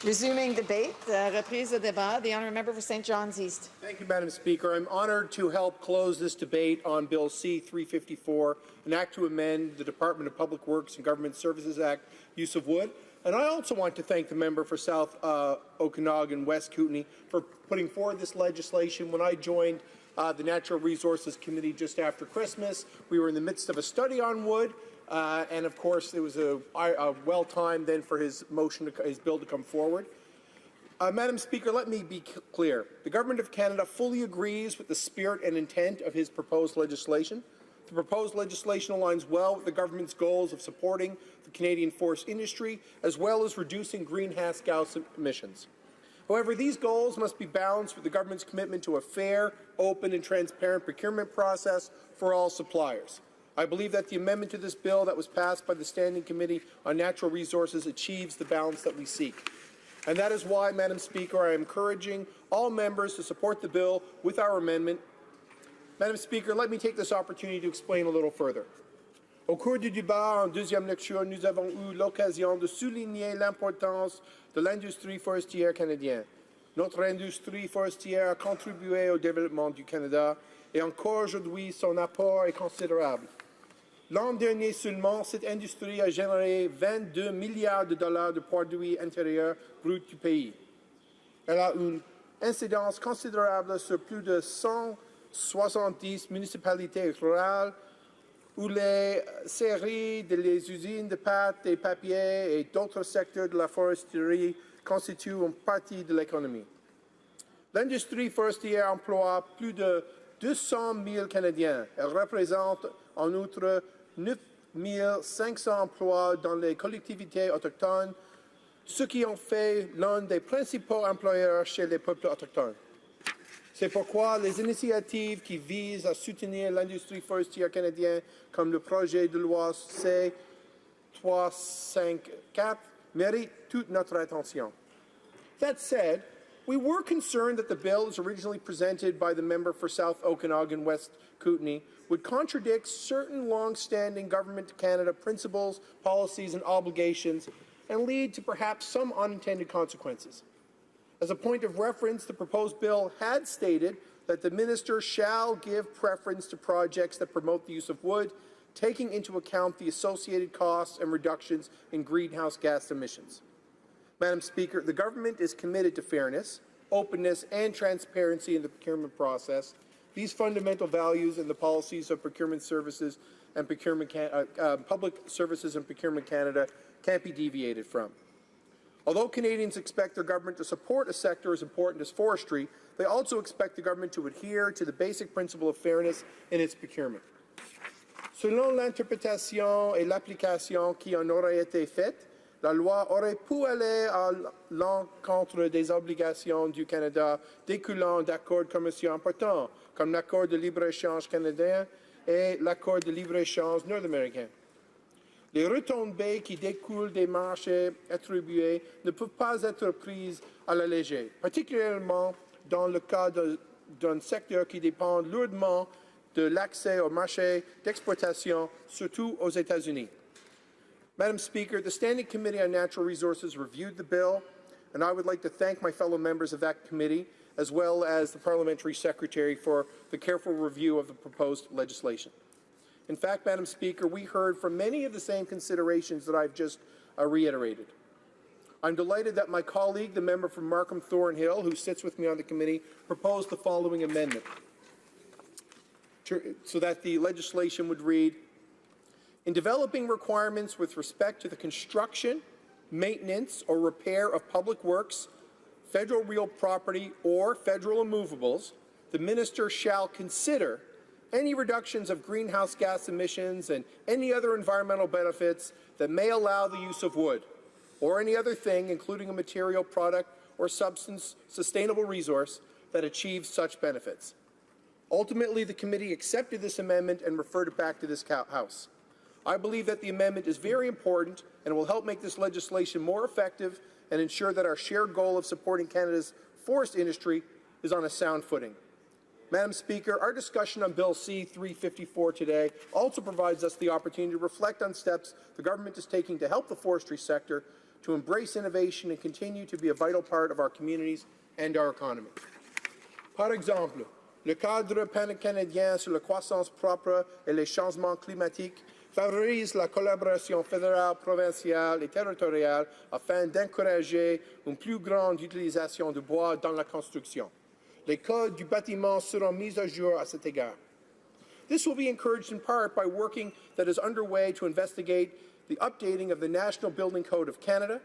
Resuming debate, reprise de débat. The honourable member for St. John's East. Thank you, Madam Speaker. I'm honoured to help close this debate on Bill C-354, an act to amend the Department of Public Works and Government Services Act, use of wood. And I also want to thank the member for South Okanagan, West Kootenay, for putting forward this legislation. When I joined the Natural Resources Committee just after Christmas, we were in the midst of a study on wood. And of course, it was a well-timed then for his bill to come forward. Madam Speaker, let me be clear. The Government of Canada fully agrees with the spirit and intent of his proposed legislation. The proposed legislation aligns well with the government's goals of supporting the Canadian forest industry, as well as reducing greenhouse gas emissions. However, these goals must be balanced with the government's commitment to a fair, open and transparent procurement process for all suppliers. I believe that the amendment to this bill that was passed by the Standing Committee on Natural Resources achieves the balance that we seek. And that is why, Madam Speaker, I am encouraging all members to support the bill with our amendment. Madam Speaker, let me take this opportunity to explain a little further. Au cours du débat en deuxième lecture, nous avons eu l'occasion de souligner l'importance de l'industrie forestière canadienne. Notre industrie forestière a contribué au développement du Canada et encore aujourd'hui, son apport est considérable. L'an dernier seulement, cette industrie a généré 22 milliards de dollars de produits intérieurs bruts du pays. Elle a une incidence considérable sur plus de 170 municipalités rurales où les scieries, les usines de pâte et papier et d'autres secteurs de la foresterie constituent une partie de l'économie. L'industrie forestière emploie plus de 200 000 Canadiens. Elle représente en outre 9 500 emplois dans les collectivités autochtones, ce qui en fait l'un des principaux employeurs chez les peuples autochtones. C'est pourquoi les initiatives qui visent à soutenir l'industrie forestière canadienne, comme le projet de loi C-354, méritent toute notre attention. That said, we were concerned that the bill, as originally presented by the member for South Okanagan, West Kootenay, would contradict certain long-standing Government of Canada principles, policies and obligations and lead to perhaps some unintended consequences. As a point of reference, the proposed bill had stated that the minister shall give preference to projects that promote the use of wood, taking into account the associated costs and reductions in greenhouse gas emissions. Madam Speaker, the government is committed to fairness, openness and transparency in the procurement process. These fundamental values in the policies of procurement services and public services and procurement Canada can't be deviated from. Although Canadians expect their government to support a sector as important as forestry, they also expect the government to adhere to the basic principle of fairness in its procurement. Selon l'interprétation et l'application qui en aurait été faite, la loi aurait pu aller à l'encontre des obligations du Canada découlant d'accords commerciaux importants, comme l'accord de libre-échange canadien et l'accord de libre-échange nord-américain. Les retombées qui découlent des marchés attribués ne peuvent pas être prises à la légère, particulièrement dans le cas d'un secteur qui dépend lourdement de l'accès au marché d'exportation, surtout aux États-Unis. Madam Speaker, the Standing Committee on Natural Resources reviewed the bill, and I would like to thank my fellow members of that committee, as well as the Parliamentary Secretary, for the careful review of the proposed legislation. In fact, Madam Speaker, we heard from many of the same considerations that I've just reiterated. I'm delighted that my colleague, the member from Markham Thornhill, who sits with me on the committee, proposed the following amendment so that the legislation would read, in developing requirements with respect to the construction, maintenance, or repair of public works, federal real property, or federal immovables, the minister shall consider any reductions of greenhouse gas emissions and any other environmental benefits that may allow the use of wood, or any other thing, including a material, product, or substance, sustainable resource that achieves such benefits. Ultimately, the committee accepted this amendment and referred it back to this House. I believe that the amendment is very important and will help make this legislation more effective and ensure that our shared goal of supporting Canada's forest industry is on a sound footing. Madam Speaker, our discussion on Bill C-354 today also provides us the opportunity to reflect on steps the government is taking to help the forestry sector to embrace innovation and continue to be a vital part of our communities and our economy. Par exemple, le cadre pan-canadien sur la croissance propre et les changements climatiques favorise la collaboration fédérale, provinciale et territoriale afin d'encourager une plus grande utilisation du bois dans la construction. Les codes du bâtiment seront mis à jour à cet égard. This will be encouraged in part by working that is underway to investigate the updating of the National Building Code of Canada.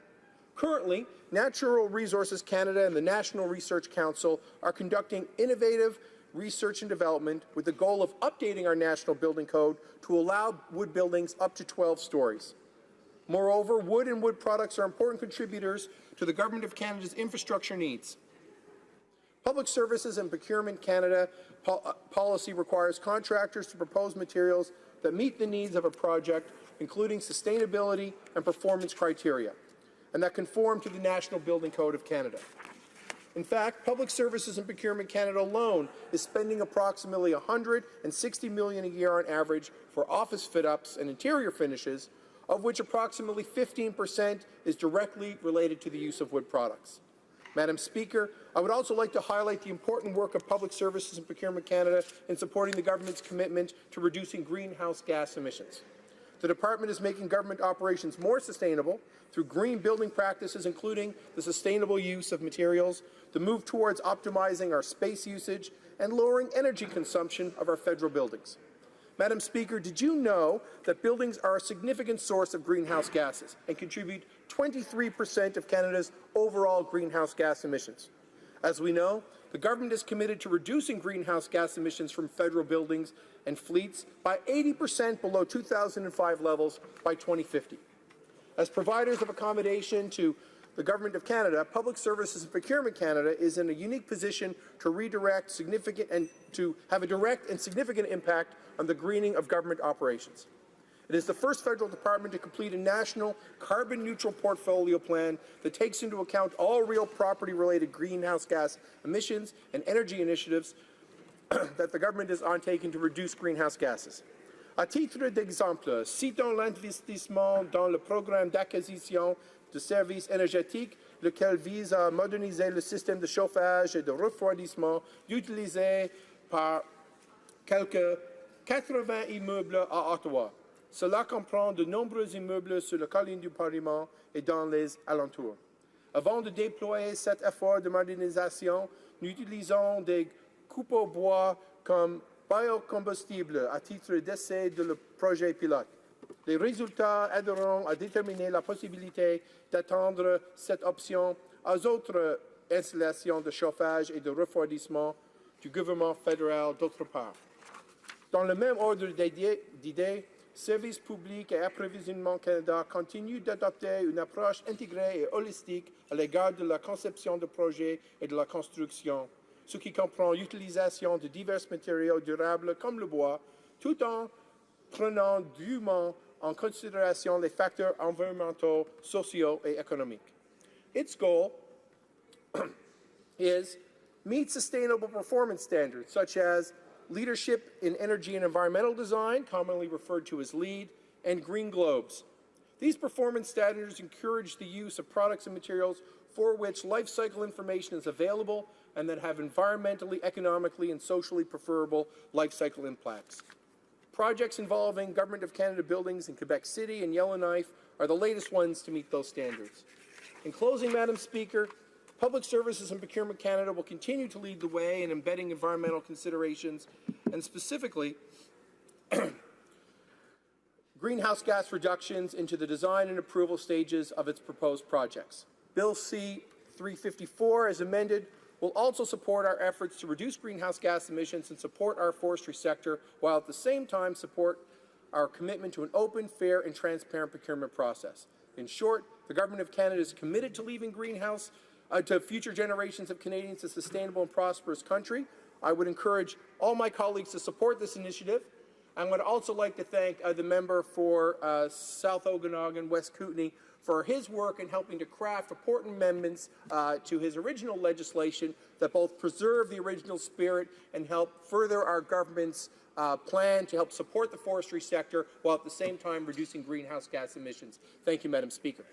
Currently, Natural Resources Canada and the National Research Council are conducting innovative research and development with the goal of updating our National Building Code to allow wood buildings up to 12 stories. Moreover, wood and wood products are important contributors to the Government of Canada's infrastructure needs. Public Services and Procurement Canada policy requires contractors to propose materials that meet the needs of a project, including sustainability and performance criteria, and that conform to the National Building Code of Canada. In fact, Public Services and Procurement Canada alone is spending approximately $160 million a year on average for office fit-ups and interior finishes, of which approximately 15% is directly related to the use of wood products. Madam Speaker, I would also like to highlight the important work of Public Services and Procurement Canada in supporting the government's commitment to reducing greenhouse gas emissions. The department is making government operations more sustainable through green building practices, including the sustainable use of materials, the move towards optimizing our space usage, and lowering energy consumption of our federal buildings. Madam Speaker, did you know that buildings are a significant source of greenhouse gases and contribute 23% of Canada's overall greenhouse gas emissions? As we know, the government is committed to reducing greenhouse gas emissions from federal buildings and fleets by 80% below 2005 levels by 2050. As providers of accommodation to the Government of Canada, Public Services and Procurement Canada is in a unique position to redirect significant and to have a direct and significant impact on the greening of government operations. It is the first federal department to complete a national carbon-neutral portfolio plan that takes into account all real property-related greenhouse gas emissions and energy initiatives that the government is undertaking to reduce greenhouse gases. À titre d'exemple, citons l'investissement dans le programme d'acquisition de services énergétiques, lequel vise à moderniser le système de chauffage et de refroidissement utilisé par quelques 80 immeubles à Ottawa. Cela comprend de nombreux immeubles sur la colline du Parlement et dans les alentours. Avant de déployer cet effort de modernisation, nous utilisons des coupeaux bois comme biocombustible à titre d'essai de le projet pilote. Les résultats aideront à déterminer la possibilité d'étendre cette option aux autres installations de chauffage et de refroidissement du gouvernement fédéral d'autre part. Dans le même ordre d'idées, Services publics et Approvisionnement Canada continue d'adopter une approche intégrée et holistique à l'égard de la conception de projets et de la construction, ce qui comprend l'utilisation de divers matériaux durables comme le bois, tout en prenant dûment en considération les facteurs environnementaux, sociaux et économiques. Its goal is meet sustainable performance standards such as leadership in energy and environmental design, commonly referred to as LEED, and green globes. These performance standards encourage the use of products and materials for which life cycle information is available and that have environmentally, economically, and socially preferable life cycle impacts. Projects involving Government of Canada buildings in Quebec City and Yellowknife are the latest ones to meet those standards. In closing, Madam Speaker, Public Services and Procurement Canada will continue to lead the way in embedding environmental considerations and specifically greenhouse gas reductions into the design and approval stages of its proposed projects. Bill C-354, as amended, will also support our efforts to reduce greenhouse gas emissions and support our forestry sector, while at the same time support our commitment to an open, fair, and transparent procurement process. In short, the Government of Canada is committed to leaving greenhouse to future generations of Canadians a sustainable and prosperous country. I would encourage all my colleagues to support this initiative. I would also like to thank the member for South Okanagan, West Kootenay, for his work in helping to craft important amendments to his original legislation that both preserve the original spirit and help further our government's plan to help support the forestry sector while at the same time reducing greenhouse gas emissions. Thank you, Madam Speaker.